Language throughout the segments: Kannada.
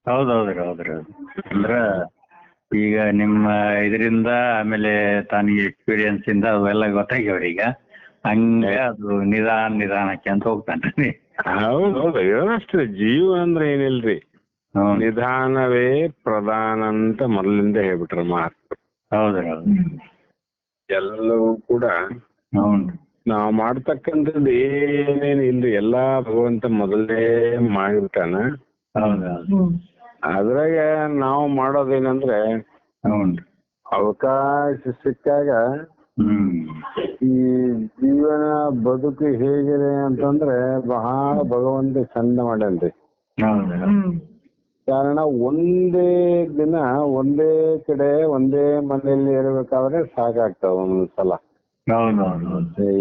ಹೌದೌದ್ರಿ ಹೌದ್ರಿ ಹೌದು. ಅಂದ್ರ ಈಗ ನಿಮ್ಮ ಇದರಿಂದ ಆಮೇಲೆ ತನಗೆ ಎಕ್ಸ್ಪೀರಿಯನ್ಸ್ ಇಂದ ಅವೆಲ್ಲ ಗೊತ್ತಾಗ್ಯಾವ್ರಿ ಈಗ. ಹಂಗ ಅದು ನಿಧಾನಕ್ಕೆ ಅಂತ ಹೋಗ್ತಾನ್ರಿ. ಹೌದೌದು, ಏನಷ್ಟೇ ಜೀವ ಅಂದ್ರೆ ಏನಿಲ್ರಿ, ನಿಧಾನವೇ ಪ್ರಧಾನ ಅಂತ ಮೊದಲಿಂದ ಹೇಳ್ಬಿಟ್ರ ಮಾತು. ಹೌದ್ರಿ ಹೌದು. ಎಲ್ಲವೂ ಕೂಡ ನಾವು ಮಾಡ್ತಕ್ಕಂಥದ್ದು ಏನೇನು ಇಲ್ರಿ, ಎಲ್ಲಾ ಭಗವಂತ ಮೊದಲೇ ಮಾಡಿಬಿಟ್ಟಾನ. ಅದ್ರಾಗ ನಾವು ಮಾಡೋದೇನಂದ್ರೆ ಅವಕಾಶ ಸಿಕ್ಕಾಗ ಈ ಜೀವನ ಬದುಕು ಹೇಗಿದೆ ಅಂತಂದ್ರೆ ಬಹಳ ಭಗವಂತ ಚಂದ ಮಾಡ್ಯಾನ್ರಿ. ಕಾರಣ ಒಂದೇ ದಿನ ಒಂದೇ ಕಡೆ ಒಂದೇ ಮನೆಯಲ್ಲಿ ಇರಬೇಕಾದ್ರೆ ಸಾಕಾಗ್ತಾವ ಒಂದೊಂದ್ಸಲ.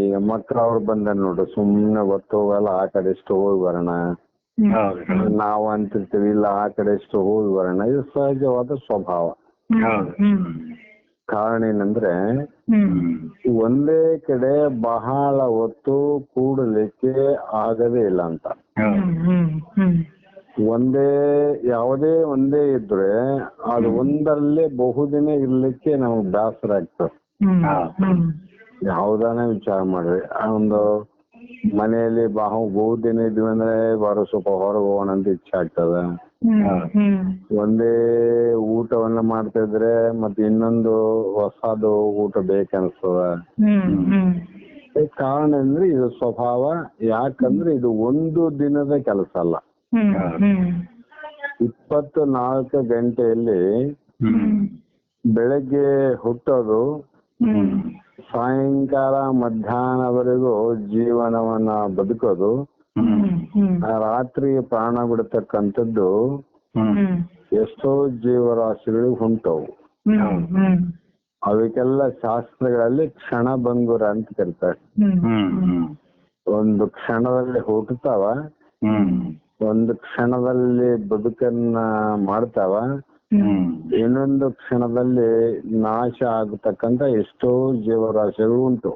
ಈಗ ಮಕ್ಳು ಅವ್ರು ಬಂದ ನೋಡ್ರಿ, ಸುಮ್ನೆ ಗೊತ್ತು ಹೋಗಲ್ಲ, ಆ ಕಡೆ ಎಷ್ಟು ಹೋಗಿ ಬರೋಣ, ನಾವು ಅಂತಿರ್ತೀವಿ ಇಲ್ಲ ಆ ಕಡೆ ಎಷ್ಟು ಹೋಗಿ ಬರೋಣ. ಇದು ಸಹಜವಾದ ಸ್ವಭಾವ. ಕಾರಣ ಏನಂದ್ರೆ ಒಂದೇ ಕಡೆ ಬಹಳ ಹೊತ್ತು ಕೂಡಲಿಕ್ಕೆ ಆಗದೇ ಇಲ್ಲ ಅಂತ. ಒಂದೇ ಇದ್ರೆ ಅದು ಒಂದರಲ್ಲೇ ಬಹುದಿನ ಇರ್ಲಿಕ್ಕೆ ನಮ್ಗೆ ಬೇಸರ ಆಗ್ತದೆ. ಯಾವ್ದಾನ ವಿಚಾರ ಮಾಡ್ರಿ, ಒಂದು ಮನೆಯಲ್ಲಿ ಬಹುದಿನ ಇದ್ವಿ ಅಂದ್ರೆ ಬರೋ ಸ್ವಲ್ಪ ಹೊರಗೆ ಹೋಗೋಣ ಅಂತ ಇಚ್ಛೆ ಆಗ್ತದ. ಒಂದೇ ಊಟವನ್ನ ಮಾಡ್ತಾ ಇದ್ರೆ ಮತ್ತೆ ಇನ್ನೊಂದು ಹೊಸದು ಊಟ ಬೇಕನ್ಸ್ತದ. ಕಾರಣ ಅಂದ್ರೆ ಇದು ಸ್ವಭಾವ. ಯಾಕಂದ್ರೆ ಇದು ಒಂದು ದಿನದ ಕೆಲಸ ಅಲ್ಲ. 24 ಗಂಟೆಯಲ್ಲಿ ಬೆಳಗ್ಗೆ ಹುಟ್ಟೋದು, ಸಾಯಂಕಾಲ ಮಧ್ಯಾಹ್ನವರೆಗೂ ಜೀವನವನ್ನ ಬದುಕೋದು, ರಾತ್ರಿ ಪ್ರಾಣ ಬಿಡತಕ್ಕಂಥದ್ದು ಎಷ್ಟೋ ಜೀವರಾಶಿಗಳು ಹೊಂಟವು. ಅವಕ್ಕೆಲ್ಲ ಶಾಸ್ತ್ರಗಳಲ್ಲಿ ಕ್ಷಣಭಂಗುರ ಅಂತ ಕರೀತಾರೆ. ಒಂದು ಕ್ಷಣದಲ್ಲಿ ಹುಟ್ಟುತ್ತಾವ, ಒಂದು ಕ್ಷಣದಲ್ಲಿ ಬದುಕನ್ನ ಮಾಡ್ತಾವ, ಇನ್ನೊಂದು ಕ್ಷಣದಲ್ಲಿ ನಾಶ ಆಗತಕ್ಕಂತ ಎಷ್ಟೋ ಜೀವರಾಶಿಗಳು ಉಂಟು.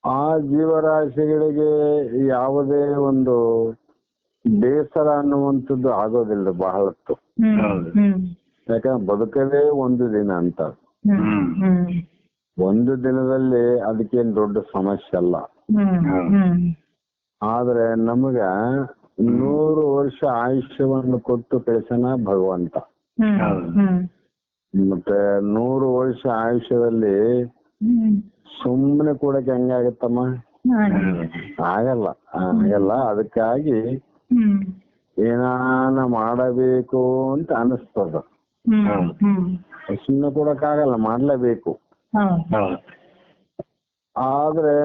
ಆ ಜೀವರಾಶಿಗಳಿಗೆ ಯಾವುದೇ ಒಂದು ಬೇಸರ ಅನ್ನುವಂಥದ್ದು ಆಗೋದಿಲ್ಲ ಬಹಳಷ್ಟು. ಯಾಕಂದ್ರೆ ಬದುಕದೇ ಒಂದು ದಿನ ಅಂತ. ಒಂದು ದಿನದಲ್ಲಿ ಅದಕ್ಕೇನು ದೊಡ್ಡ ಸಮಸ್ಯೆ ಅಲ್ಲ. ಆದ್ರೆ ನಮಗ 100 ವರ್ಷ ಆಯುಷ್ಯವನ್ನು ಕೊಟ್ಟು ಕಳಿಸನ ಭಗವಂತ. ಮತ್ತೆ 100 ವರ್ಷ ಆಯುಷ್ಯದಲ್ಲಿ ಸುಮ್ಮನೆ ಕೂಡಕ್ಕೆ ಹೆಂಗಾಗತ್ತಮ್ಮ? ಆಗಲ್ಲ. ಅದಕ್ಕಾಗಿ ಏನಾನ ಮಾಡಬೇಕು ಅಂತ ಅನಿಸ್ತದ. ಸುಮ್ಮನೆ ಕೊಡಕ್ಕಾಗಲ್ಲ, ಮಾಡ್ಲೇಬೇಕು. ಆದ್ರೆ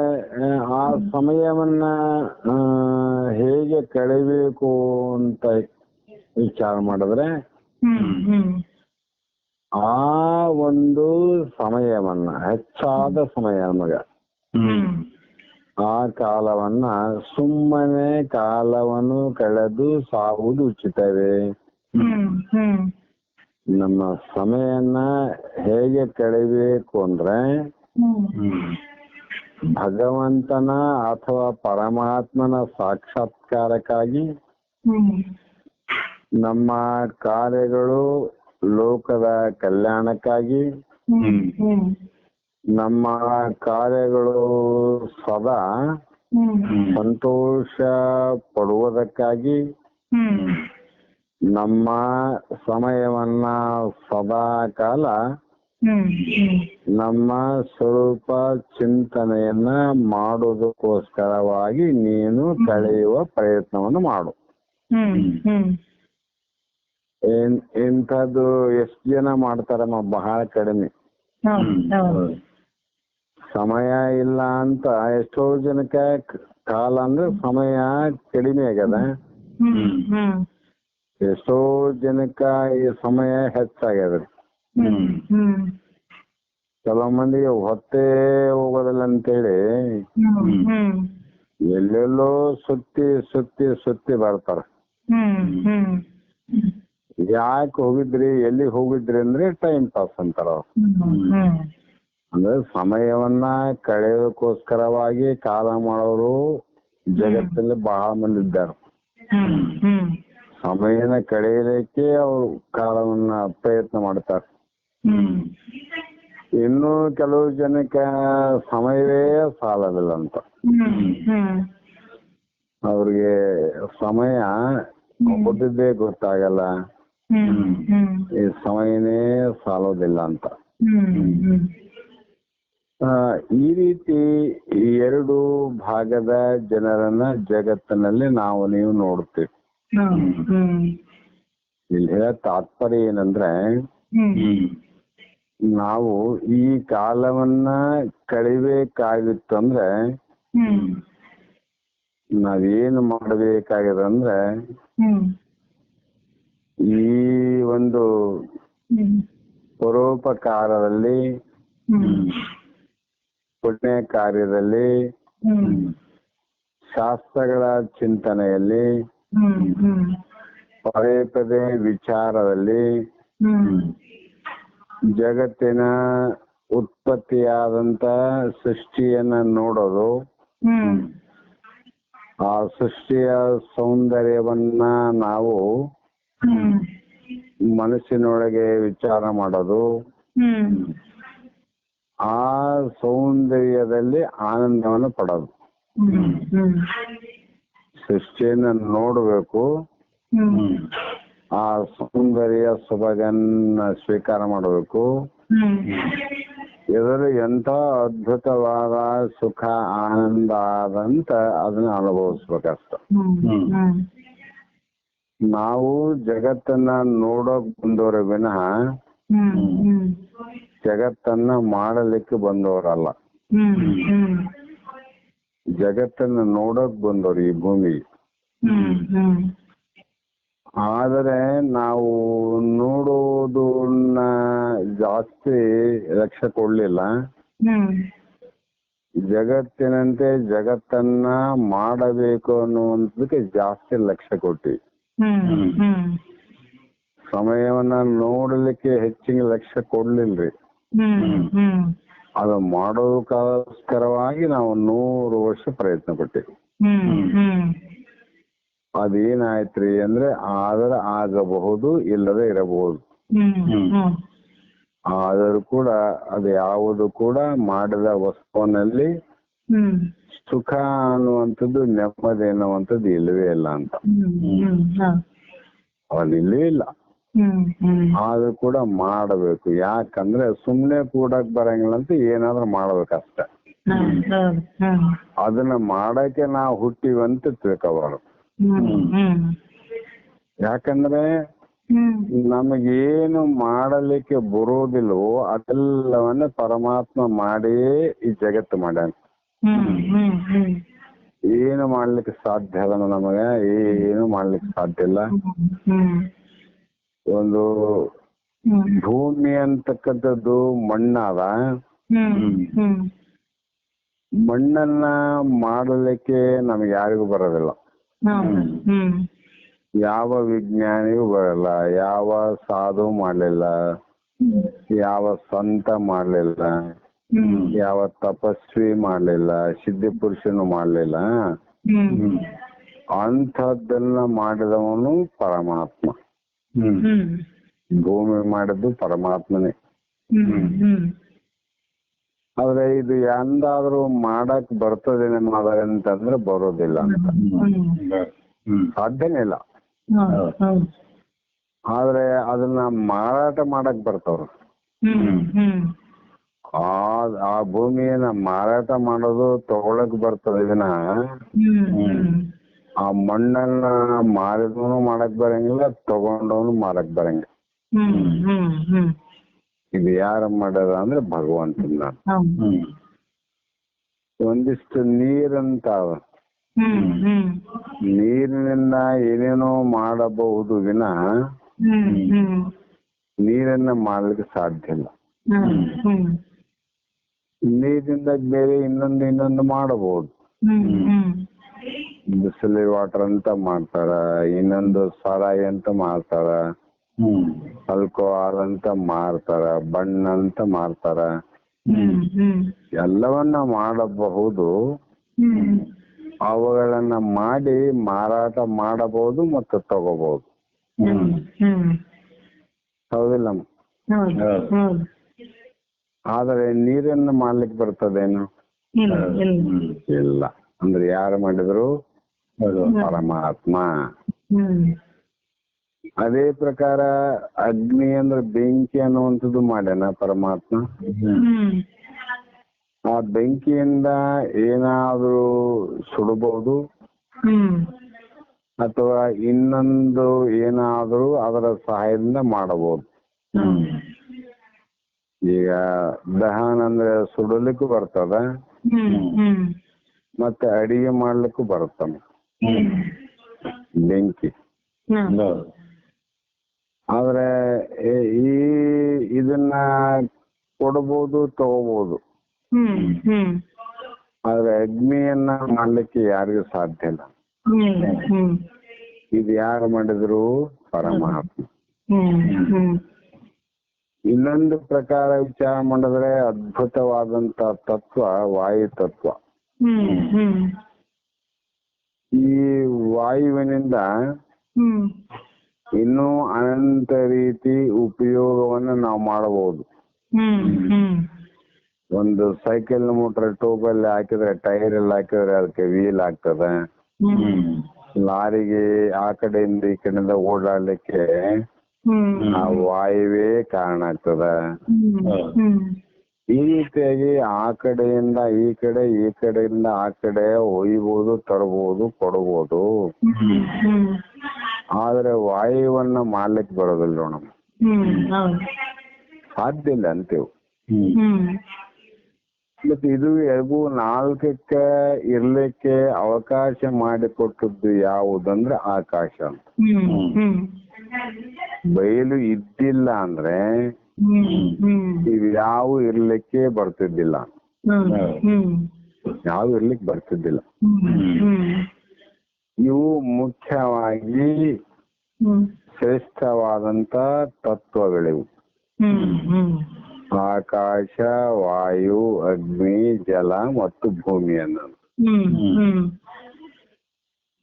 ಆ ಸಮಯವನ್ನ ಹೇಗೆ ಕಳೆಯಬೇಕು ಅಂತ ವಿಚಾರ ಮಾಡಿದ್ರೆ ಆ ಒಂದು ಸಮಯವನ್ನ, ಹೆಚ್ಚಾದ ಸಮಯ ನಮಗ, ಆ ಕಾಲವನ್ನ ಸುಮ್ಮನೆ ಕಾಲವನ್ನು ಕಳೆದು ಸಾಗುವುದು ಉಚಿತವೇ? ನಮ್ಮ ಸಮಯನ್ನ ಹೇಗೆ ಕಳೆಯಬೇಕು ಅಂದ್ರೆ ಭಗವಂತನ ಅಥವಾ ಪರಮಾತ್ಮನ ಸಾಕ್ಷಾತ್ಕಾರಕ್ಕಾಗಿ, ನಮ್ಮ ಕಾರ್ಯಗಳು ಲೋಕದ ಕಲ್ಯಾಣಕ್ಕಾಗಿ, ನಮ್ಮ ಕಾರ್ಯಗಳು ಸದಾ ಸಂತೋಷ ಪಡುವುದಕ್ಕಾಗಿ, ನಮ್ಮ ಸಮಯವನ್ನ ಸದಾ ಕಾಲ ನಮ್ಮ ಸ್ವರೂಪ ಚಿಂತನೆಯನ್ನ ಮಾಡೋದಕ್ಕೋಸ್ಕರವಾಗಿ ನೀನು ಕಳೆಯುವ ಪ್ರಯತ್ನವನ್ನು ಮಾಡು. ಇಂಥದ್ದು ಎಷ್ಟು ಜನ ಮಾಡ್ತಾರಮ್ಮ? ಬಹಳ ಕಡಿಮೆ. ಸಮಯ ಇಲ್ಲ ಅಂತ ಎಷ್ಟೋ ಜನಕ್ಕೆ ಕಾಲ ಅಂದ್ರೆ ಸಮಯ ಕಡಿಮೆ ಆಗ್ಯದ. ಎಷ್ಟೋ ಜನಕ್ಕ ಈ ಸಮಯ ಹೆಚ್ಚಾಗ್ಯದ. ಕೆಲವು ಮಂದಿಗೆ ಹೊತ್ತೇ ಹೋಗೋದಿಲ್ಲ ಅಂತೇಳಿ ಎಲ್ಲೆಲ್ಲೋ ಸುತ್ತಿ ಬರ್ತಾರ. ಯಾಕೆ ಹೋಗಿದ್ರಿ, ಎಲ್ಲಿ ಹೋಗಿದ್ರಿ ಅಂದ್ರೆ ಟೈಮ್ ಪಾಸ್ ಅಂತಾರ. ಅಂದ್ರೆ ಸಮಯವನ್ನ ಕಳೆಯೋದಕ್ಕೋಸ್ಕರವಾಗಿ ಕಾಲ ಮಾಡೋರು ಜಗತ್ತಲ್ಲಿ ಬಹಳ ಮಂದಿ ಇದ್ದಾರೆ. ಸಮಯನ ಕಳೆಯಲಿಕ್ಕೆ ಅವರು ಕಾಲವನ್ನ ಪ್ರಯತ್ನ ಮಾಡ್ತಾರೆ. ಇನ್ನು ಕೆಲವು ಜನಕ್ಕೆ ಸಮಯವೇ ಸಾಲದಿಲ್ಲ ಅಂತ. ಅವ್ರಿಗೆ ಸಮಯ ಓದಿದ್ದೇ ಗೊತ್ತಾಗಲ್ಲ, ಈ ಸಮಯನೇ ಸಾಲೋದಿಲ್ಲ ಅಂತ. ಈ ರೀತಿ ಈ ಎರಡು ಭಾಗದ ಜನರನ್ನ ಜಗತ್ತಿನಲ್ಲಿ ನಾವು ನೀವು ನೋಡ್ತೀವಿ. ಇಲ್ಲಿ ಹೇಳೋ ತಾತ್ಪರ್ಯ ಏನಂದ್ರೆ, ನಾವು ಈ ಕಾಲವನ್ನ ಕಳಿಬೇಕಾಗಿತ್ತಂದ್ರೆ ನಾವೇನು ಮಾಡಬೇಕಾಗಿದೆ ಅಂದ್ರೆ, ಈ ಒಂದು ಪರೋಪಕಾರದಲ್ಲಿ, ಪುಣ್ಯ ಕಾರ್ಯದಲ್ಲಿ, ಶಾಸ್ತ್ರಗಳ ಚಿಂತನೆಯಲ್ಲಿ, ಪದೇ ಪದೇ ವಿಚಾರದಲ್ಲಿ, ಜಗತ್ತಿನ ಉತ್ಪತ್ತಿಯಾದಂತ ಸೃಷ್ಟಿಯನ್ನ ನೋಡೋದು, ಆ ಸೃಷ್ಟಿಯ ಸೌಂದರ್ಯವನ್ನ ನಾವು ಮನಸ್ಸಿನೊಳಗೆ ವಿಚಾರ ಮಾಡೋದು, ಆ ಸೌಂದರ್ಯದಲ್ಲಿ ಆನಂದವನ್ನು ಪಡೋದು. ಸೃಷ್ಟಿಯನ್ನ ನೋಡಬೇಕು, ಆ ಸೌಂದರ್ಯ ಸೊಬಗನ್ನ ಸ್ವೀಕಾರ ಮಾಡಬೇಕು. ಇದರ ಎಂತ ಅದ್ಭುತವಾದ ಸುಖ ಆನಂದ ಆದಂತ ಅದನ್ನ ಅನುಭವಿಸ್ಬೇಕಷ್ಟ. ನಾವು ಜಗತ್ತನ್ನ ನೋಡೋಕ್ ಬಂದವರು ವಿನಃ ಜಗತ್ತನ್ನ ಮಾಡಲಿಕ್ಕೆ ಬಂದವರಲ್ಲ. ಜಗತ್ತನ್ನ ನೋಡೋಕ್ ಬಂದವರು ಈ ಭೂಮಿ. ಆದರೆ ನಾವು ನೋಡೋದನ್ನ ಜಾಸ್ತಿ ಲಕ್ಷ್ಯ ಕೊಡ್ಲಿಲ್ಲ. ಜಗತ್ತಿನಂತೆ ಜಗತ್ತನ್ನ ಮಾಡಬೇಕು ಅನ್ನುವಂಥದಕ್ಕೆ ಜಾಸ್ತಿ ಲಕ್ಷ್ಯ ಕೊಟ್ಟಿವಿ. ಸಮಯವನ್ನ ನೋಡಲಿಕ್ಕೆ ಹೆಚ್ಚಿನ ಲಕ್ಷ್ಯ ಕೊಡ್ಲಿಲ್ರಿ. ಅದು ಮಾಡೋದಕ್ಕೋಸ್ಕರವಾಗಿ ನಾವು 100 ವರ್ಷ ಪ್ರಯತ್ನ ಪಟ್ಟಿವಿ. ಅದೇನಾಯ್ತ್ರಿ ಅಂದ್ರೆ, ಆದ್ರೆ ಆಗಬಹುದು, ಇಲ್ಲದೆ ಇರಬಹುದು. ಆದರೂ ಕೂಡ ಅದು ಯಾವುದು ಕೂಡ ಮಾಡಿದ ವಸ್ತುವಿನಲ್ಲಿ ಸುಖ ಅನ್ನುವಂಥದ್ದು, ನೆಮ್ಮದಿ ಅನ್ನುವಂಥದ್ದು ಇಲ್ಲವೇ ಇಲ್ಲ ಅಂತ. ಅದಿಲ್ಲವೇ ಇಲ್ಲ. ಆದ್ರೂ ಕೂಡ ಮಾಡಬೇಕು. ಯಾಕಂದ್ರೆ ಸುಮ್ನೆ ಕೂಡಕ್ ಬರಂಗಿಲ್ಲ ಅಂತ ಏನಾದ್ರೂ ಮಾಡ್ಬೇಕಷ್ಟ. ಅದನ್ನ ಮಾಡಕ್ಕೆ ನಾವು ಹುಟ್ಟಿವಂತ ತಿಳ್ಕೋಬಾರ್ದು. ಯಾಕಂದ್ರೆ ನಮಗೇನು ಮಾಡಲಿಕ್ಕೆ ಬರೋದಿಲ್ವೋ ಅದೆಲ್ಲವನ್ನ ಪರಮಾತ್ಮ ಮಾಡಿಯೇ ಈ ಜಗತ್ತು ಮಾಡ್ಯಾನ. ಏನು ಮಾಡ್ಲಿಕ್ಕೆ ಸಾಧ್ಯ ಇಲ್ಲ ನಮಗ, ಏನು ಮಾಡ್ಲಿಕ್ಕೆ ಸಾಧ್ಯ ಇಲ್ಲ. ಒಂದು ಭೂಮಿ ಅಂತಕ್ಕಂಥದ್ದು ಮಣ್ಣಾದ, ಮಣ್ಣನ್ನ ಮಾಡಲಿಕ್ಕೆ ನಮ್ಗೆ ಯಾರಿಗೂ ಬರೋದಿಲ್ಲ. ಯಾವ ವಿಜ್ಞಾನಿಗೂ ಬರಲ್ಲ, ಯಾವ ಸಾಧು ಮಾಡ್ಲಿಲ್ಲ, ಯಾವ ಸಂತ ಮಾಡ್ಲಿಲ್ಲ, ಯಾವ ತಪಸ್ವಿ ಮಾಡ್ಲಿಲ್ಲ, ಸಿದ್ಧಿ ಪುರುಷನು ಮಾಡ್ಲಿಲ್ಲ. ಅಂಥದ್ದನ್ನ ಮಾಡಿದವನು ಪರಮಾತ್ಮ. ಭೂಮಿ ಮಾಡಿದ್ದು ಪರಮಾತ್ಮನೇ. ಆದ್ರೆ ಇದು ಎಂದಾದ್ರೂ ಮಾಡಕ್ ಬರ್ತದೇನೆ ಅಂತಂದ್ರೆ ಬರೋದಿಲ್ಲ ಅಂತ, ಸಾಧ್ಯನೇ ಇಲ್ಲ. ಆದ್ರೆ ಅದನ್ನ ಮಾರಾಟ ಮಾಡಕ್ ಬರ್ತವ್ರು. ಆ ಭೂಮಿಯನ್ನ ಮಾರಾಟ ಮಾಡೋದು ತಗೊಳಕ್ ಬರ್ತದೆ ವಿನ ಆ ಮಣ್ಣನ್ನ ಮಾರಿದವನು ಮಾಡಕ್ ಬರಂಗಿಲ್ಲ, ತಗೊಂಡವನು ಮಾರಕ್ ಬರಂಗಿಲ್ಲ. ಇದು ಯಾರ ಮಾಡ್ಯಾರ ಅಂದ್ರೆ ಭಗವಂತನ. ಒಂದಿಷ್ಟು ನೀರಂತ ನೀರಿನಿಂದ ಏನೇನೋ ಮಾಡಬಹುದು ವಿನ ನೀರನ್ನ ಮಾಡ್ಲಿಕ್ಕೆ ಸಾಧ್ಯ ಇಲ್ಲ. ನೀರಿಂದ ಬೇರೆ ಇನ್ನೊಂದು ಮಾಡಬಹುದು. ಬಿಸಿಲಿ ವಾಟರ್ ಅಂತ ಮಾಡ್ತಾರ, ಇನ್ನೊಂದು ಸಾರಾಯಿ ಅಂತ ಮಾಡ್ತಾರ, ಆಲ್ಕೋಹಾಲ್ ಅಂತ ಮಾರ್ತಾರ, ಬಣ್ಣ ಅಂತ ಮಾರ್ತಾರ. ಎಲ್ಲವನ್ನ ಮಾಡಬಹುದು, ಅವುಗಳನ್ನ ಮಾಡಿ ಮಾರಾಟ ಮಾಡಬಹುದು ಮತ್ತು ತಗೋಬಹುದು. ಹೌದಿಲ್ಲಮ್ಮ? ಆದರೆ ನೀರನ್ನು ಮಾಡ್ಲಿಕ್ಕೆ ಬರ್ತದೇನು? ಇಲ್ಲ. ಅಂದ್ರೆ ಯಾರು ಮಾಡಿದ್ರು? ಪರಮಾತ್ಮ. ಅದೇ ಪ್ರಕಾರ ಅಗ್ನಿ ಅಂದ್ರೆ ಬೆಂಕಿ ಅನ್ನುವಂಥದ್ದು ಮಾಡ್ಯಾನ ಪರಮಾತ್ಮ. ಆ ಬೆಂಕಿಯಿಂದ ಏನಾದ್ರೂ ಸುಡಬಹುದು ಅಥವಾ ಇನ್ನೊಂದು ಏನಾದ್ರೂ ಅದರ ಸಹಾಯದಿಂದ ಮಾಡಬಹುದು. ಈಗ ದಹನ ಅಂದ್ರೆ ಸುಡಲಿಕ್ಕೂ ಬರ್ತದ, ಮತ್ತೆ ಅಡಿಗೆ ಮಾಡ್ಲಿಕ್ಕೂ ಬರುತ್ತಾನೆ ಬೆಂಕಿ. ಆದ್ರೆ ಇದನ್ನ ಕೊಡಬಹುದು, ತಗೋಬಹುದು. ಆದ್ರೆ ಅಗ್ನಿಯನ್ನ ಮಾಡ್ಲಿಕ್ಕೆ ಯಾರಿಗೂ ಸಾಧ್ಯ ಇಲ್ಲ. ಇದು ಯಾರು ಮಾಡಿದ್ರು? ಪರಮಾತ್ಮ. ಇನ್ನೊಂದು ಪ್ರಕಾರ ವಿಚಾರ ಮಾಡಿದ್ರೆ ಅದ್ಭುತವಾದಂತ ತತ್ವ ವಾಯು ತತ್ವ. ಈ ವಾಯುವಿನಿಂದ ಇನ್ನೂ ಅನಂತ ರೀತಿ ಉಪಯೋಗವನ್ನು ನಾವು ಮಾಡಬಹುದು. ಒಂದು ಸೈಕಲ್ ಮೋಟರ್ ಟೂಬಲ್ಲಿ ಹಾಕಿದ್ರೆ, ಟೈರ್ ಎಲ್ಲ ಹಾಕಿದ್ರೆ ಅದಕ್ಕೆ ವೀಲ್ ಆಗ್ತದೆ. ಲಾರಿಗೆ ಆ ಕಡೆಯಿಂದ ಈ ಕಡೆಯಿಂದ ಓಡಾಡ್ಲಿಕ್ಕೆ ಆ ವಾಯುವೇ ಕಾರಣ ಆಗ್ತದ. ಈ ರೀತಿಯಾಗಿ ಆ ಕಡೆಯಿಂದ ಈ ಕಡೆ, ಈ ಕಡೆಯಿಂದ ಆ ಕಡೆ ಒಯ್ಬಹುದು, ತರಬಹುದು, ಕೊಡಬಹುದು. ಆದ್ರೆ ವಾಯುವನ್ನ ಮಾಡ್ಲಿಕ್ಕೆ ಬರೋದಿಲ್ಲ ನೋಡಮ್ಮ. ಸಾಧ್ಯ ಇಲ್ಲ ಅಂತೇವು. ಮತ್ತೆ ಇದು ಎಲ್ಗೂ ನಾಲ್ಕಕ್ಕೆ ಇರ್ಲಿಕ್ಕೆ ಅವಕಾಶ ಮಾಡಿಕೊಟ್ಟದ್ದು ಯಾವುದಂದ್ರೆ ಆಕಾಶ ಅಂತ. ಬಯಲು ಇದ್ದಿಲ್ಲ ಅಂದ್ರೆ ಇವ್ಯಾವು ಇರ್ಲಿಕ್ಕೆ ಬರ್ತಿದ್ದಿಲ್ಲ, ಯಾವ ಇರ್ಲಿಕ್ಕೆ ಬರ್ತಿದ್ದಿಲ್ಲ. ಇವು ಮುಖ್ಯವಾಗಿ ಶ್ರೇಷ್ಠವಾದಂತ ತತ್ವಗಳಿವು. ಆಕಾಶ, ವಾಯು, ಅಗ್ನಿ, ಜಲ ಮತ್ತು ಭೂಮಿ ಅನ್ನೋದು.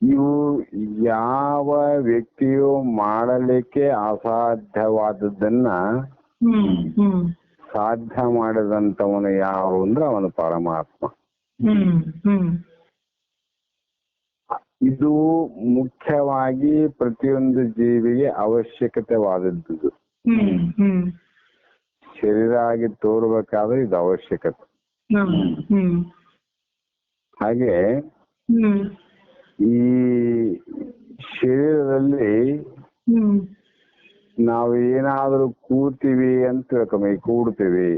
ಇವು ಯಾವ ವ್ಯಕ್ತಿಯು ಮಾಡಲಿಕ್ಕೆ ಅಸಾಧ್ಯವಾದದ್ದನ್ನ ಸಾಧ್ಯ ಮಾಡಿದಂತವನು ಯಾರು ಅಂದ್ರೆ ಅವನು ಪರಮಾತ್ಮ. ಇದು ಮುಖ್ಯವಾಗಿ ಪ್ರತಿಯೊಂದು ಜೀವಿಗೆ ಅವಶ್ಯಕತೆವಾದದ್ದು. ಶರೀರ ಆಗಿ ತೋರ್ಬೇಕಾದ್ರೆ ಇದು ಅವಶ್ಯಕತೆ. ಹಾಗೆ ಈ ಶರೀರದಲ್ಲಿ ನಾವು ಏನಾದ್ರೂ ಕೂಡ್ತೀವಿ ಅಂತ ತಿಳ್ಕೊಮ್ಮೆ, ಕೂಡ್ತೀವಿ.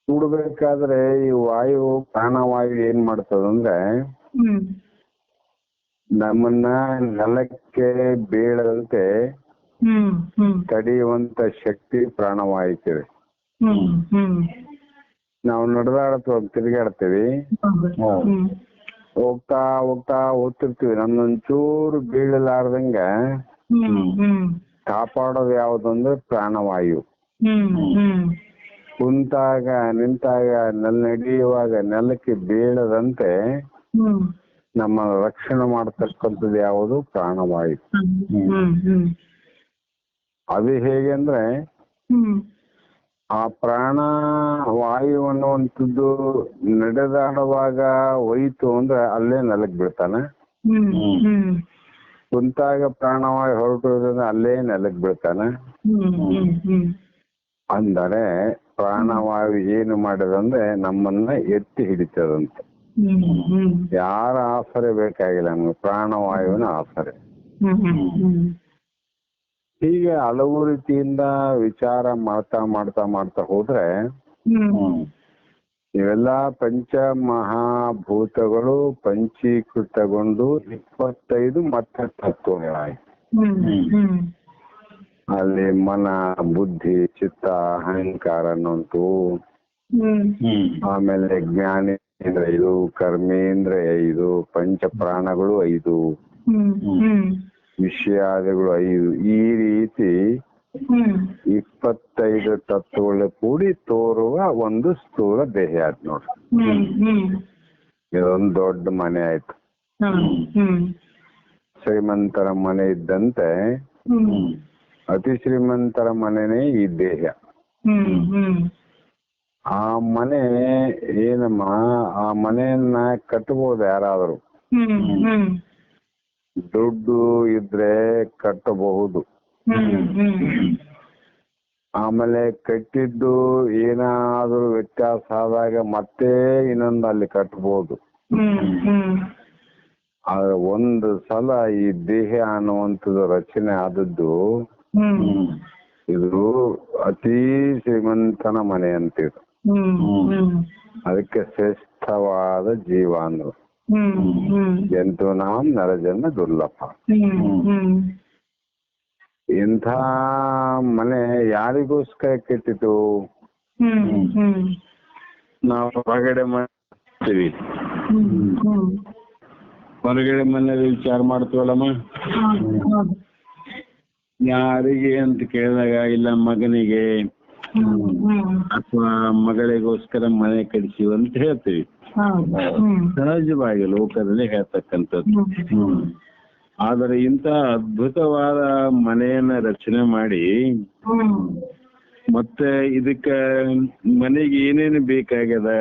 ಕೂಡ್ಬೇಕಾದ್ರೆ ಈ ವಾಯು, ಪ್ರಾಣವಾಯು ಏನ್ ಮಾಡ್ತದಂದ್ರೆ ನಮ್ಮನ್ನ ನೆಲಕ್ಕೆ ಬೀಳದಂತೆ ತಡೆಯುವಂತ ಶಕ್ತಿ ಪ್ರಾಣವಾಯುಕ್ಕಿದೆ. ನಾವು ನಡೆದಾಡ್ತೀವಿ, ತಿರುಗಾಡ್ತೀವಿ, ಹೋಗ್ತಾ ಹೋಗ್ತಾ ಹೋಗ್ತಿರ್ತೀವಿ. ನಮ್ಮೊಂಚೂರು ಬೀಳಲಾರ್ದಂಗ ಕಾಪಾಡೋದು ಯಾವ್ದಂದ್ರೆ ಪ್ರಾಣವಾಯು. ಕುಂತಾಗ, ನಿಂತಾಗ, ನಡೆಯುವಾಗ ನೆಲಕ್ಕೆ ಬೀಳದಂತೆ ನಮ್ಮ ರಕ್ಷಣೆ ಮಾಡತಕ್ಕಂಥದ್ದು ಯಾವುದು? ಪ್ರಾಣವಾಯು. ಅದು ಹೇಗೆ ಅಂದ್ರೆ ಆ ಪ್ರಾಣ ವಾಯು ಅನ್ನುವಂಥದ್ದು ನಡೆದಾಡುವಾಗ ಹೋಯ್ತು ಅಂದ್ರೆ ಅಲ್ಲೇ ನೆಲಕ್ಕೆ ಬೀಳ್ತಾನೆ. ಕುಂತಾಗ ಪ್ರಾಣವಾಯು ಹೊರಟೋದ್ರೆ ಅಲ್ಲೇ ನೆಲಕ್ಕೆ ಬೀಳ್ತಾನೆ. ಅಂದರೆ ಪ್ರಾಣವಾಯು ಏನು ಮಾಡಿದಂದ್ರೆ ನಮ್ಮನ್ನ ಎತ್ತಿ ಹಿಡಿತದಂತೆ. ಯಾರ ಆಸರೆ ಬೇಕಾಗಿಲ್ಲ ನಮ್ಗೆ, ಪ್ರಾಣವಾಯುವಿನ ಆಸರೆ. ಹೀಗೆ ಹಲವು ರೀತಿಯಿಂದ ವಿಚಾರ ಮಾಡ್ತಾ ಮಾಡ್ತಾ ಮಾಡ್ತಾ ಹೋದ್ರೆ ಇವೆಲ್ಲ ಪಂಚ ಮಹಾಭೂತಗಳು ಪಂಚೀಕೃತಗೊಂಡು 25 ಮತ್ತೆ ತತ್ವಗಳಾಯ್ತು. ಅಲ್ಲಿ ಮನ, ಬುದ್ಧಿ, ಚಿತ್ತ, ಅಹಂಕಾರ ಅನ್ನುವಂತು, ಆಮೇಲೆ ಜ್ಞಾನೇಂದ್ರ 5, ಕರ್ಮೇಂದ್ರ 5, ಪಂಚ ಪ್ರಾಣಗಳು 5, ವಿಷಯಾದಿಗಳು 5. ಈ ರೀತಿ 25 ತತ್ವಗಳು ಕೂಡಿ ತೋರುವ ಒಂದು ಸ್ಥೂಲ ದೇಹ ಆಯ್ತು ನೋಡ್ರಿ. ಇದೊಂದು ದೊಡ್ಡ ಮನೆ ಆಯ್ತು. ಶ್ರೀಮಂತರ ಮನೆ ಇದ್ದಂತೆ ಅತಿ ಶ್ರೀಮಂತರ ಮನೆನೇ ಈ ದೇಹ. ಆ ಮನೆ ಏನಮ್ಮ, ಆ ಮನೆಯನ್ನ ಕಟ್ಟಬಹುದು ಯಾರಾದರೂ, ದುಡ್ಡು ಇದ್ರೆ ಕಟ್ಟಬಹುದು. ಆಮೇಲೆ ಕಟ್ಟಿದ್ದು ಏನಾದರೂ ವ್ಯತ್ಯಾಸ ಆದಾಗ ಮತ್ತೆ ಇನ್ನೊಂದು ಅಲ್ಲಿ ಕಟ್ಟಬಹುದು. ಆದ್ರೆ ಒಂದು ಸಲ ಈ ದೇಹ ಅನ್ನುವಂಥದ್ದು ರಚನೆ ಆದದ್ದು, ಇದು ಅತಿ ಶ್ರೀಮಂತನ ಮನೆ ಅಂತಿದ್ರು. ಅದಕ್ಕೆ ಶ್ರೇಷ್ಠವಾದ ಜೀವ ಅಂದ್ರು. ಜಂತು ನಾಂ ನರಜನ್ಮ ದುರ್ಲಭ. ಇಂಥ ಮನೆ ಯಾರಿಗೋಸ್ಕರ ಕೆಟ್ಟಿತು? ನಾವು ಹೊರಗಡೆ ಮಾಡ್ತೀವಿ, ಹೊರಗಡೆ ಮನೇಲಿ ವಿಚಾರ ಮಾಡ್ತೀವಲ್ಲಮ್ಮ, ಯಾರಿಗೆ ಅಂತ ಕೇಳಿದಾಗ ಇಲ್ಲ ಮಗನಿಗೆ ಅಥವಾ ಮಗಳಿಗೋಸ್ಕರ ಮನೆ ಕಟ್ಸಿವಿ ಅಂತ ಹೇಳ್ತೀವಿ. ಸಹಜವಾಗಿ ಲೋಕದಲ್ಲಿ ಹೇಳ್ತಕ್ಕಂಥದ್ದು. ಆದರೆ ಇಂಥ ಅದ್ಭುತವಾದ ಮನೆಯನ್ನ ರಚನೆ ಮಾಡಿ ಮತ್ತೆ ಇದಕ್ಕ ಮನೆಗೆ ಏನೇನು ಬೇಕಾಗ್ಯದ,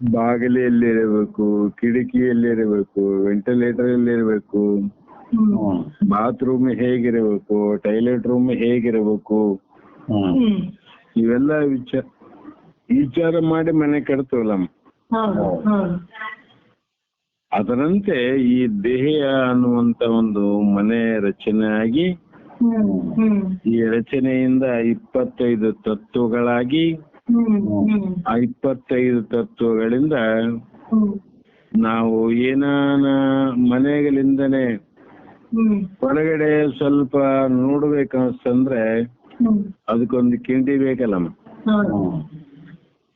ಬಾಗಿಲು ಎಲ್ಲಿರಬೇಕು, ಕಿಟಕಿ ಎಲ್ಲಿರಬೇಕು, ವೆಂಟಿಲೇಟರ್ ಎಲ್ಲಿರಬೇಕು, ಬಾತ್ರೂಮ್ ಹೇಗಿರಬೇಕು, ಟಾಯ್ಲೆಟ್ ರೂಮ್ ಹೇಗಿರಬೇಕು, ಇವೆಲ್ಲ ವಿಚಾರ ಮಾಡಿ ಮನೆ ಕಟ್ತೀವಲ್ಲ. ಅದರಂತೆ ಈ ದೇಹ ಅನ್ನುವಂತ ಒಂದು ಮನೆ ರಚನೆ ಆಗಿ, ಈ ರಚನೆಯಿಂದ 25 ತತ್ವಗಳಾಗಿ, ಆ 25 ತತ್ವಗಳಿಂದ ನಾವು ಏನಾನ ಮನೆಗಳಿಂದನೇ ಹೊರಗಡೆ ಸ್ವಲ್ಪ ನೋಡ್ಬೇಕನ್ಸ್ತಂದ್ರೆ ಅದಕ್ಕೊಂದು ಕಿಂಡಿ ಬೇಕಲ್ಲಮ್ಮ.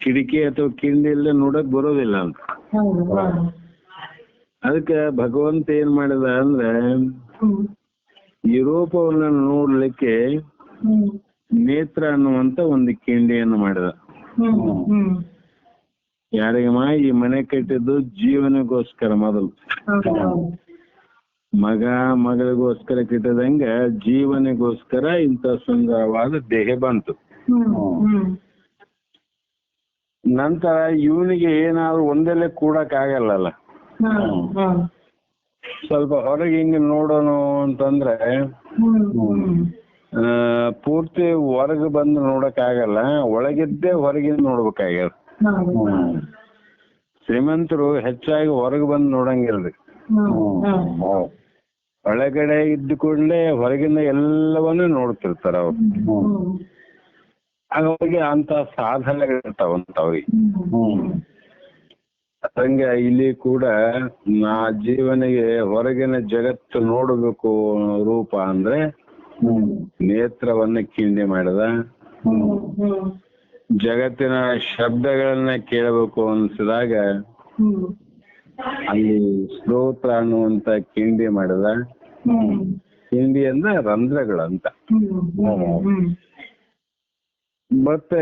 ಕಿಟಕಿ ಅಥವಾ ಕಿಂಡಿ ಇಲ್ಲದೆ ನೋಡಕ್ ಬರೋದಿಲ್ಲ ಅಂತ. ಅದಕ್ಕೆ ಭಗವಂತ ಏನ್ ಮಾಡಿದ ಅಂದ್ರೆ, ಈ ರೂಪವನ್ನ ನೋಡ್ಲಿಕ್ಕೆ ನೇತ್ರ ಅನ್ನುವಂತ ಒಂದು ಕಿಂಡಿಯನ್ನು ಮಾಡಿದ. ಯಾರಿಗಮ್ಮ? ಈ ಮನೆ ಕಟ್ಟಿದ್ದು ಜೀವನಗೋಸ್ಕರ ಮೊದಲು. ಮಗಳಿಗೋಸ್ಕರ ಕಟ್ಟಿದಂಗ ಜೀವನಿಗೋಸ್ಕರ ಇಂಥ ಸುಂದರವಾದ ದೇಹ ಬಂತು. ನಂತರ ಇವನಿಗೆ ಏನಾದ್ರು ಒಂದೆಲ್ಲ ಕೂಡಕ್ ಆಗಲ್ಲ. ಸ್ವಲ್ಪ ಹೊರಗೆ ಹಿಂಗೆ ನೋಡೋಣ ಅಂತಂದ್ರೆ ಪೂರ್ತಿ ಹೊರಗೆ ಬಂದು ನೋಡಕ್ ಆಗಲ್ಲ, ಒಳಗಿದ್ದೇ ಹೊರಗಿಂದ ನೋಡ್ಬೇಕಾಗ್ಯದ. ಶ್ರೀಮಂತರು ಹೆಚ್ಚಾಗಿ ಹೊರಗೆ ಬಂದು ನೋಡಂಗಿಲ್ರಿ, ಒಳಗಡೆ ಇದ್ದ ಕೂಡಲೇ ಹೊರಗಿಂದ ಎಲ್ಲವನ್ನೂ ನೋಡ್ತಿರ್ತಾರ ಅವ್ರು. ಹಾಗಾಗಿ ಅಂತ ಸಾಧನೆಗಳಿರ್ತಾವಂತವ್ರಿಗೆ. ಹಂಗೆ ಇಲ್ಲಿ ಕೂಡ ನಾ ಜೀವನಿಗೆ ಹೊರಗಿನ ಜಗತ್ತು ನೋಡಬೇಕು ರೂಪ ಅಂದ್ರೆ ನೇತ್ರವನ್ನ ಕಿಂಡಿ ಮಾಡಿದ. ಜಗತ್ತಿನ ಶಬ್ದಗಳನ್ನ ಕೇಳಬೇಕು ಅನ್ಸಿದಾಗ ಅಲ್ಲಿ ಶ್ರೋತ್ರ ಅನ್ನುವಂತ ಕಿಂಡಿ ಮಾಡಿದ. ಕಿಂಡಿ ಅಂದ್ರೆ ರಂಧ್ರಗಳಂತ. ಮತ್ತೆ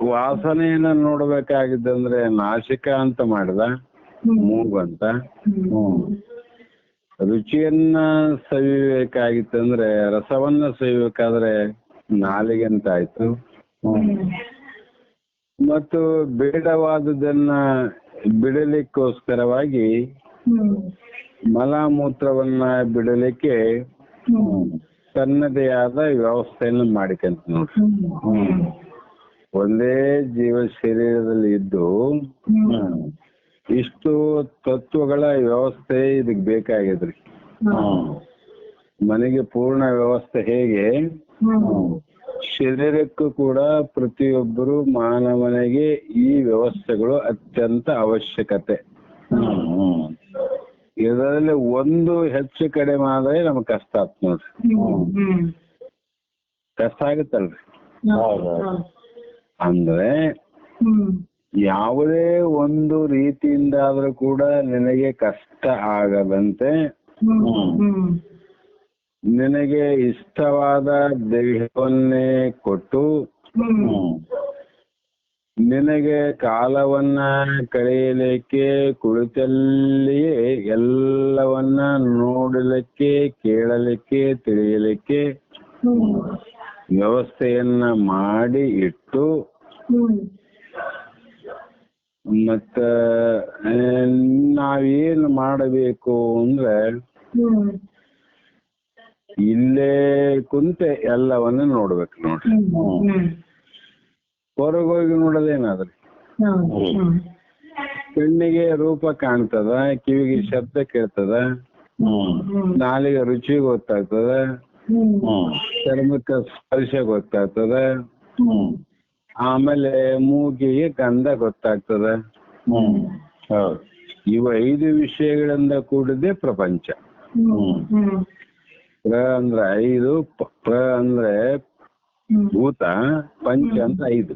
ವಾಸನೆಯನ್ನ ನೋಡ್ಬೇಕಾಗಿದ್ದಂದ್ರೆ ನಾಸಿಕ ಅಂತ ಮಾಡಿದ, ಮೂಗಂತ. ರುಚಿಯನ್ನ ಸವಿಬೇಕಾಗಿತ್ತಂದ್ರೆ, ರಸವನ್ನ ಸವಿಬೇಕಾದ್ರೆ ನಾಲಿಗೆ ಅಂತ ಆಯ್ತು. ಮತ್ತು ಬೇಡವಾದದನ್ನ ಬಿಡಲಿಕ್ಕೋಸ್ಕರವಾಗಿ ಮಲಮೂತ್ರವನ್ನ ಬಿಡಲಿಕ್ಕೆ ತನ್ನದೇ ಆದ ವ್ಯವಸ್ಥೆಯನ್ನು ಮಾಡಿಕಂತ ನೋಡ್ರಿ. ಒಂದೇ ಜೀವ ಶರೀರದಲ್ಲಿ ಇದ್ದು ಇಷ್ಟು ತತ್ವಗಳ ವ್ಯವಸ್ಥೆ ಇದಕ್ ಬೇಕಾಗಿದ್ರಿ. ಮನೆಗೆ ಪೂರ್ಣ ವ್ಯವಸ್ಥೆ ಹೇಗೆ, ಶರೀರಕ್ಕೂ ಕೂಡ ಪ್ರತಿಯೊಬ್ಬರು ಮಾನವನಿಗೆ ಈ ವ್ಯವಸ್ಥೆಗಳು ಅತ್ಯಂತ ಅವಶ್ಯಕತೆ. ಇದರಲ್ಲಿ ಒಂದು ಹೆಚ್ಚು ಕಡಿಮೆ ಆದ್ರೆ ನಮ್ಗೆ ಕಷ್ಟ ಆತ್ ನೋಡ್ರಿ. ಕಷ್ಟ ಆಗುತ್ತಲ್ರಿ. ಅಂದ್ರೆ ಯಾವುದೇ ಒಂದು ರೀತಿಯಿಂದ ಆದ್ರೂ ಕೂಡ ನಿನಗೆ ಕಷ್ಟ ಆಗದಂತೆ ನಿನಗೆ ಇಷ್ಟವಾದ ದೇಹವನ್ನೇ ಕೊಟ್ಟು ನಿನಗೆ ಕಾಲವನ್ನ ಕಳೆಯಲಿಕ್ಕೆ ಕುಳಿತಲ್ಲಿಯೇ ಎಲ್ಲವನ್ನ ನೋಡಲಿಕ್ಕೆ ಕೇಳಲಿಕ್ಕೆ ತಿಳಿಯಲಿಕ್ಕೆ ವ್ಯವಸ್ಥೆಯನ್ನ ಮಾಡಿ ಇಟ್ಟು ಮತ್ತ ನಾವೇನು ಮಾಡಬೇಕು ಅಂದ್ರೆ ಇಲ್ಲೇ ಕುಂತೆ ಎಲ್ಲವನ್ನ ನೋಡ್ಬೇಕು ನೋಡ್ರಿ. ಹೊರಗೋಗಿ ನೋಡೋದೇನಾದ್ರಿ ಕಣ್ಣಿಗೆ ರೂಪ ಕಾಣ್ತದ, ಕಿವಿಗೆ ಶಬ್ದ ಕೇಳ್ತದ, ನಾಲಿಗೆ ರುಚಿ ಗೊತ್ತಾಗ್ತದ, ಚರ್ಮಕ್ಕೆ ಸ್ಪರ್ಶ ಗೊತ್ತಾಗ್ತದ, ಆಮೇಲೆ ಮೂಗಿಗೆ ಗಂಧ ಗೊತ್ತಾಗ್ತದ. ಇವು 5 ವಿಷಯಗಳಿಂದ ಕೂಡಿದೆ ಪ್ರಪಂಚ. ಪ್ರ ಅಂದ್ರೆ 5, ಪ್ರ ಅಂದ್ರೆ ಭೂತ, ಪಂಚ ಅಂತ 5.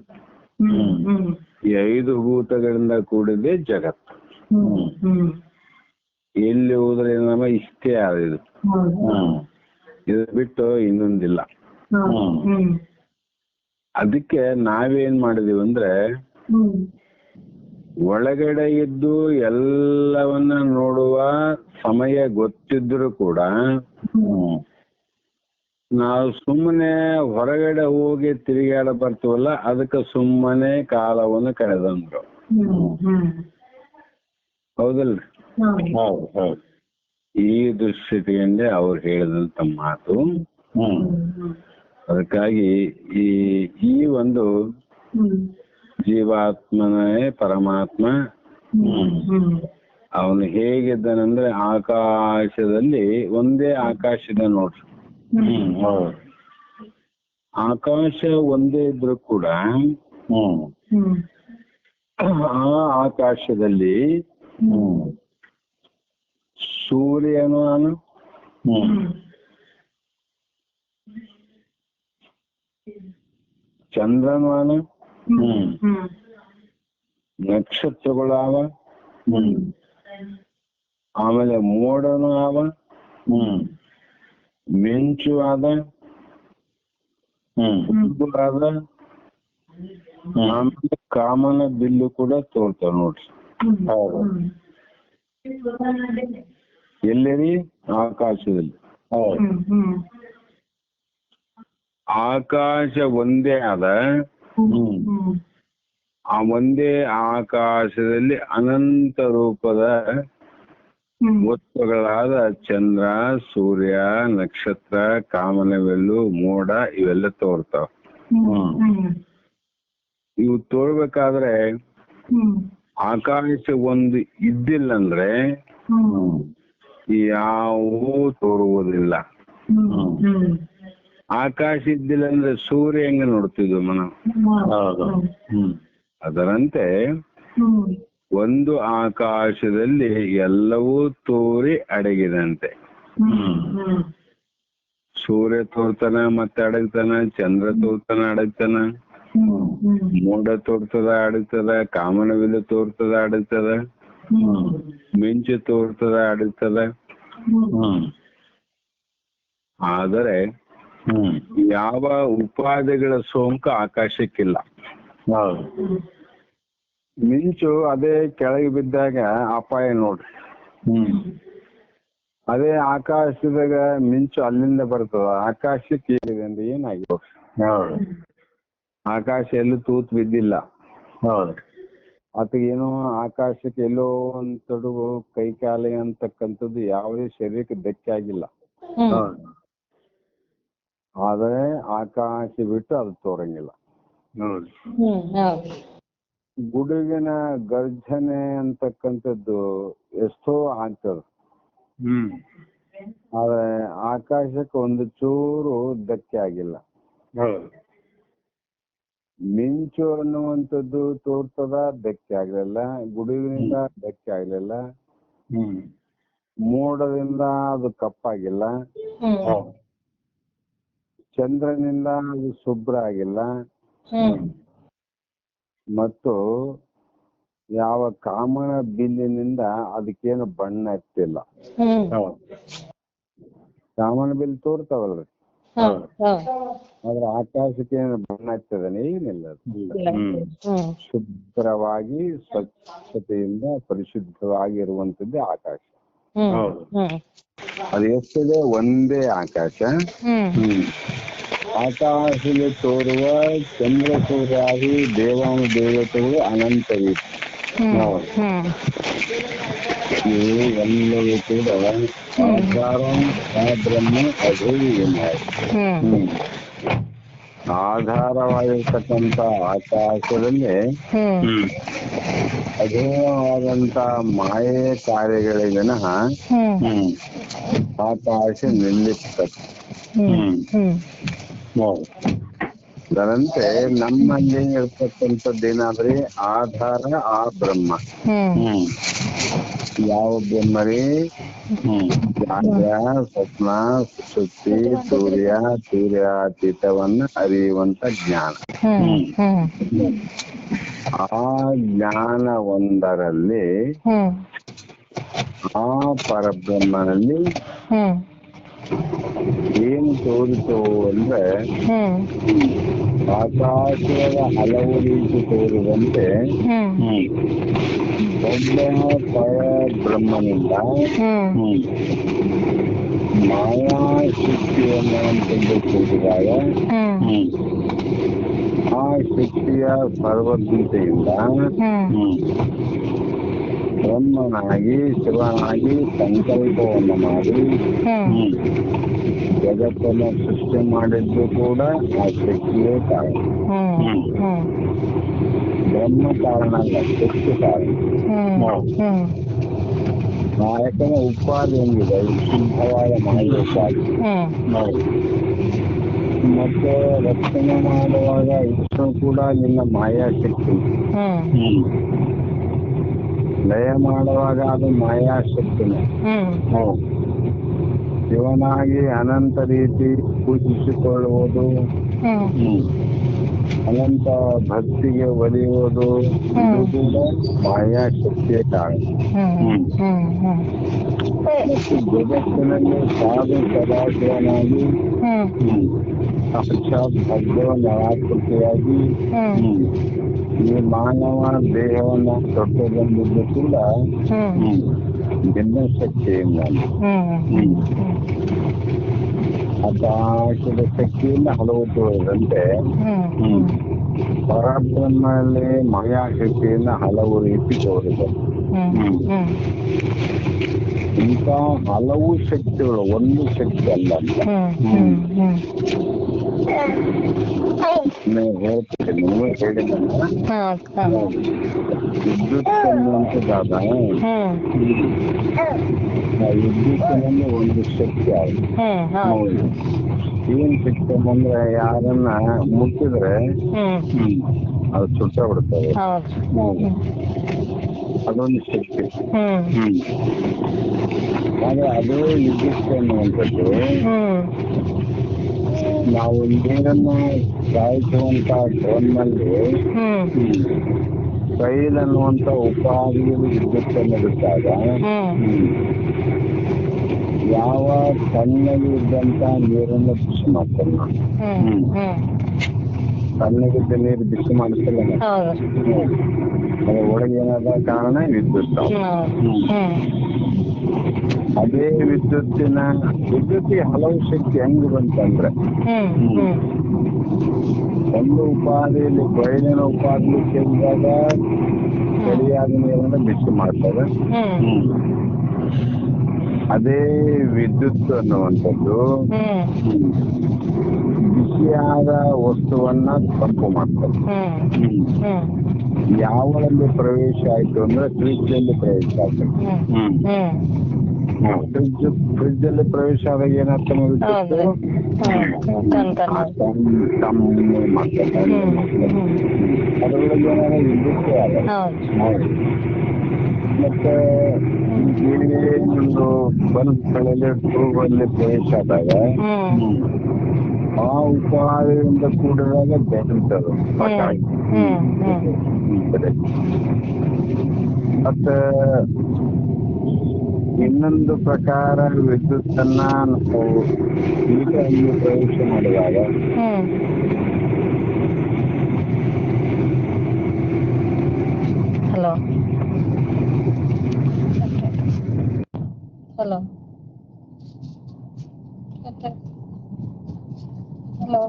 ಈ 5 ಭೂತಗಳಿಂದ ಕೂಡಿದೆ ಜಗತ್ತು. ಎಲ್ಲಿ ಹೋದ್ರೆ ನಮ್ಮ ಇಷ್ಟೇ ಆದ ಇದು ಬಿಟ್ಟು ಇನ್ನೊಂದಿಲ್ಲ. ಅದಕ್ಕೆ ನಾವೇನ್ ಮಾಡಿದೀವಿ ಅಂದ್ರೆ ಒಳಗಡೆ ಇದ್ದು ಎಲ್ಲವನ್ನ ನೋಡುವ ಸಮಯ ಗೊತ್ತಿದ್ರು ಕೂಡ ನಾವು ಸುಮ್ಮನೆ ಹೊರಗಡೆ ಹೋಗಿ ತಿರುಗಾಡ ಬರ್ತೀವಲ್ಲ, ಅದಕ್ಕೆ ಸುಮ್ಮನೆ ಕಾಲವನ್ನು ಕಳೆದಂದ್ರು. ಹೌದಲ್ರಿ? ಈ ದೃಷ್ಟಿಯಿಂದ ಅವ್ರು ಹೇಳಿದಂತ ಮಾತು. ಅದಕ್ಕಾಗಿ ಈ ಒಂದು ಜೀವಾತ್ಮನೇ ಪರಮಾತ್ಮ ಅವನು ಹೇಗಿದ್ದಾನಂದ್ರೆ ಆಕಾಶದಲ್ಲಿ ಒಂದೇ ಆಕಾಶ ಇದೆ ನೋಡ್ರಿ. ಆಕಾಶ ಒಂದೇ ಇದ್ರು ಕೂಡ ಆ ಆಕಾಶದಲ್ಲಿ ಸೂರ್ಯನು ಅವನು, ಚಂದ್ರನು ಅವನು, ನಕ್ಷತ್ರಗಳಾವ, ಆಮೇಲೆ ಮೋಡನು ಅವ, ಮಿಂಚು ಆದ, ಆದ, ಆಮೇಲೆ ಕಾಮನ ಬಿಲ್ಲು ಕೂಡ ತೋರ್ತಾವ ನೋಡ್ರಿ. ಎಲ್ಲರಿ? ಆಕಾಶದಲ್ಲಿ. ಆಕಾಶ ಒಂದೇ ಆದ, ಆ ಒಂದೇ ಆಕಾಶದಲ್ಲಿ ಅನಂತ ರೂಪದ ವಸ್ತುಗಳಾದ ಚಂದ್ರ, ಸೂರ್ಯ, ನಕ್ಷತ್ರ, ಕಾಮನವೆಲ್ಲು, ಮೋಡ ಇವೆಲ್ಲ ತೋರ್ತಾವ. ಇವು ತೋರ್ಬೇಕಾದ್ರೆ ಆಕಾಶ ಒಂದು ಇದ್ದಿಲ್ಲ ಅಂದ್ರೆ ಯಾವೂ ತೋರುವುದಿಲ್ಲ. ಆಕಾಶ ಇದ್ದಿಲ್ಲ ಅಂದ್ರೆ ಸೂರ್ಯ ಹೆಂಗ ನೋಡ್ತಿದ್ವು ನಾವು? ಅದರಂತೆ ಒಂದು ಆಕಾಶದಲ್ಲಿ ಎಲ್ಲವೂ ತೋರಿ ಅಡಗಿದಂತೆ. ಸೂರ್ಯ ತೋರ್ತಾನ ಮತ್ತೆ ಅಡಗ್ತಾನ, ಚಂದ್ರ ತೋರ್ತಾನ ಅಡಗ್ತಾನ, ಮೋಡ ತೋರ್ತದ ಅಡಗ್ತದ, ಕಾಮನವಿಲ್ಲ ತೋರ್ತದ ಅಡಗ್ತದ, ಮಿಂಚು ತೋರ್ತದ ಅಡಗ್ತದ. ಆದರೆ ಯಾವ ಉಪಾಧಿಗಳ ಸೋಂಕು ಆಕಾಶಕ್ಕಿಲ್ಲ. ಮಿಂಚು ಅದೇ ಕೆಳಗೆ ಬಿದ್ದಾಗ ಅಪಾಯ ನೋಡ್ರಿ. ಅದೇ ಆಕಾಶದಾಗ ಮಿಂಚು ಅಲ್ಲಿಂದ ಬರ್ತದ, ಆಕಾಶಕ್ಕೆ ಏನಿದೆ ಅಂದ್ರೆ ಏನಾಗಿರೋ ಆಕಾಶ ಎಲ್ಲೂ ತೂತ್ ಬಿದ್ದಿಲ್ಲ. ಏನೋ ಆಕಾಶಕ್ಕೆ ಎಲ್ಲೋ ಒಂದ್ ತೊಡಗು ಕೈ ಕಾಲಿ ಅಂತಕ್ಕಂಥದ್ದು ಯಾವುದೇ ಶರೀರಕ್ಕೆ ಧಕ್ಕೆ ಆಗಿಲ್ಲ. ಆದ್ರೆ ಆಕಾಶ ಬಿಟ್ಟು ಅದು ತೋರಂಗಿಲ್ಲ. ಗುಡುಗಿನ ಗರ್ಜನೆ ಅಂತಕ್ಕಂಥದ್ದು ಎಷ್ಟೋ ಆಗ್ತದ, ಆದ್ರೆ ಆಕಾಶಕ್ಕೆ ಒಂದು ಚೂರು ಧಕ್ಕೆ ಆಗಿಲ್ಲ. ಮಿಂಚು ಅನ್ನುವಂಥದ್ದು ತೋರ್ತದ, ಧಕ್ಕೆ ಆಗ್ಲಿಲ್ಲ. ಗುಡುಗಿನಿಂದ ಧಕ್ಕೆ ಆಗ್ಲಿಲ್ಲ. ಮೋಡದಿಂದ ಅದು ಕಪ್ಪಾಗಿಲ್ಲ. ಚಂದ್ರನಿಂದ ಅದು ಶುಭ್ರ ಆಗಿಲ್ಲ. ಮತ್ತು ಯಾವ ಕಾಮನ ಬಿಲ್ಲಿನಿಂದ ಅದಕ್ಕೇನು ಬಣ್ಣ ಹತ್ತಿಲ್ಲ. ಕಾಮನ ಬಿಲ್ ತೋರ್ತಾವಲ್ರಿ, ಆದ್ರೆ ಆಕಾಶಕ್ಕೆ ಏನು ಬಣ್ಣ ಹಚ್ಚದನೆ ಏನಿಲ್ಲ ಅದು. ಶುಭ್ರವಾಗಿ ಸ್ವಚ್ಛತೆಯಿಂದ ಪರಿಶುದ್ಧವಾಗಿರುವಂತದ್ದೇ ಆಕಾಶ. ಅದು ಎಷ್ಟಿದೆ ಒಂದೇ ಆಕಾಶ. ಆಕಾಶದಲ್ಲಿ ತೋರುವ ಚಂದ್ರ ಸೂರ್ಯಾದಿ ದೇವಾನು ದೇವತೆಗಳು ಅನಂತವಿದೆ. ಇವು ಎಲ್ಲವೂ ಕೂಡ ಆಧಾರ ಬ್ರಹ್ಮ ಆಧಾರವಾಗಿರ್ತಕ್ಕಂಥ ಆಕಾಶದಲ್ಲಿ ಅಧೇಯವಾದಂತ ಮಾಯೆ ಕಾರ್ಯಗಳಿಗೆ ಆಕಾಶ ನಿಲ್ಲಿಸ್ತದೆ. ಅದರಂತೆ ನಮ್ಮಲ್ಲಿ ಇರ್ತಕ್ಕಂಥದ್ದೇನಾದ್ರೆ ಆಧಾರ ಆ ಬ್ರಹ್ಮ. ಯಾವ ಬ್ರಹ್ಮರೇ? ಜಾಗ, ಸ್ವಪ್ನ, ಸುಷುಪ್ತಿ, ಸೂರ್ಯಾತೀತವನ್ನ ಅರಿಯುವಂತ ಜ್ಞಾನ. ಆ ಜ್ಞಾನ ಒಂದರಲ್ಲಿ ಆ ಪರಬ್ರಹ್ಮನಲ್ಲಿ ಏನು ತೋರಿತು ಅಂದ್ರೆ ಆಕಾಶದ ಹಲವು ರೀತಿ ತೋರಿದಂತೆ ಒಬ್ಬ ಪರಬ್ರಹ್ಮನಿಂದ ಮಾಯಾ ಶಕ್ತಿಯನ್ನು ಕೂಡಿದಾಗ ಆ ಶಕ್ತಿಯ ಸರ್ವಜ್ಞತೆಯಿಂದ ಬ್ರಹ್ಮನಾಗಿ ಶಿವನಾಗಿ ಸಂಕಲ್ಪವನ್ನು ಮಾಡಿ ಜಗತ್ತನ್ನು ಸೃಷ್ಟಿ ಮಾಡಿದ್ದು ಕೂಡ ಆ ಶಕ್ತಿಯೇ ಕಾರಣ. ಬ್ರಹ್ಮ ಕಾರಣ ಅಲ್ಲ, ಶಕ್ತಿ ಕಾರಣ. ಯಾಕಂದ್ರೆ ಉಪಾಧಿ ಹೆಂಗಿದೆ, ಶುದ್ಧವಾದ ಮಾಯ ಉಪಾಧಿ. ಮತ್ತೆ ರಕ್ಷಣೆ ಮಾಡುವಾಗ ವಿಷ್ಣು ಕೂಡ ನಿನ್ನ ಮಾಯಾ ಶಕ್ತಿ, ಲಯ ಮಾಡುವಾಗ ಅದು ಮಾಯಾ ಶಕ್ತಿನೇ. ಶಿವನಾಗಿ ಅನಂತ ರೀತಿ ಪೂಜಿಸಿಕೊಳ್ಳುವುದು, ಅನಂತ ಭಕ್ತಿಗೆ ಒಲಿಯುವುದು, ಇದು ಕೂಡ ಮಾಯಾ ಶಕ್ತಿಯ ಕಾರಣ. ಮತ್ತು ಜಗತ್ತಿನಲ್ಲಿ ಸಾಧು ಸದಾಶಿವನಾಗಿ ಸಾಕ್ಷಾತ್ ಭಗವನ್ನಾಕೃತಿಯಾಗಿ ಈ ಮಾನವ ದೇಹವನ್ನ ತೊಟ್ಟು ಬಂದಿದ್ದು ಕೂಡ ಭಿನ್ನ ಶಕ್ತಿಯಿಂದ. ಆಕಾಶದ ಶಕ್ತಿಯಿಂದ ಹಲವು ತೋರಿದಂತೆ ಪರಬ್ರಹ್ಮನಲ್ಲಿ ಮಾಯಾಶಕ್ತಿಯಿಂದ ಹಲವು ರೀತಿ ತೋರಿದೆ. ಇಂಥ ಹಲವು ಶಕ್ತಿಗಳು, ಒಂದು ಶಕ್ತಿ ಅಲ್ಲ ಅಂತ ಹೇಳ್ತೀನಿ. ನೀವು ಹೇಳಿದಂತ ವಿದ್ಯುತ್ ಅನ್ನುವಂಥದ್ದಾದ ವಿದ್ಯುತ್ತಿನಲ್ಲಿ ಒಂದು ಶಕ್ತಿ ಆಗಿದೆ. ಏನ್ ಶಕ್ತಿ ಅಂದ್ರೆ ಯಾರನ್ನ ಮುಟ್ಟಿದ್ರೆ ಅದು ಸುಟ್ಟ ಬಿಡ್ತದೆ, ಅದೊಂದು ಶಕ್ತಿ. ಆದ್ರೆ ಅದೇ ವಿದ್ಯುತ್ ಅನ್ನುವಂಥದ್ದು ನಾವು ನೀರನ್ನು ಕಾಯಿಸುವಂತ ಡ್ರಮ್ನಲ್ಲಿ ಕೈಲ್ ಅನ್ನುವಂತ ಉಪಾಧಿಯಲ್ಲಿ ವಿದ್ಯುತ್ತನ್ನು ಬಿಟ್ಟಾಗ ಯಾವ ತಣ್ಣಗೆ ಇದ್ದಂತ ನೀರನ್ನು ಬಿಸಿ ಮಾಡ್ತಾರೆ. ತಣ್ಣಗಿದ್ದ ನೀರು ಬಿಸಿ ಮಾಡಿಸಲ್ಲ, ಅದ್ರ ಒಳಗೆ ಏನಾದ ಕಾರಣ ವಿದ್ಯುತ್. ಅದೇ ವಿದ್ಯುತ್ತಿಗೆ ಹಲವು ಶಕ್ತಿ ಹೆಂಗ್ ಬಂತಂದ್ರೆ ಒಂದು ಉಪಾಧಿಯಲ್ಲಿ ಬಯಲಿನ ಉಪಾಧಿಯಲ್ಲಿ ಸೇರಿದಾಗ ಸರಿಯಾದ ನೀರನ್ನು ಬಿಸಿ ಮಾಡ್ತಾರೆ. ಅದೇ ವಿದ್ಯುತ್ ಅನ್ನುವಂಥದ್ದು ಬಿಸಿಯಾದ ವಸ್ತುವನ್ನ ತಂಪು ಮಾಡ್ತಾರೆ. ಯಾವಳಲ್ಲಿ ಪ್ರವೇಶ ಆಯ್ತು ಅಂದ್ರೆ ಫ್ರಿಜ್ ಅಲ್ಲಿ ಪ್ರವೇಶ ಆಗ್ತದೆ. ಫ್ರಿಜ್ ಅಲ್ಲಿ ಪ್ರವೇಶ ಆದಾಗ ಏನಾಗ್ತದೆ, ಅದರೊಳಗೆ ಏನಾದ್ರು ವಿದ್ಯುತ್ ಮತ್ತೆ ಒಂದು ಬಲ್ಬ್ಗಳಲ್ಲಿ ಟ್ಯೂಬಲ್ಲಿ ಪ್ರವೇಶ ಆದಾಗ ಆ ಉಪಾದಿಯಿಂದ ಕೂಡಿದಾಗ ಬೆಂತದು ಮತ್ತೆ ಇನ್ನೊಂದು ಪ್ರಕಾರ ವಿದ್ಯುತ್ತನ್ನ ನಾವು ಹೀಟನ್ನು ಪ್ರವೇಶ ಮಾಡಿದಾಗ ಹಲೋ ಹಲೋ ಹಲೋ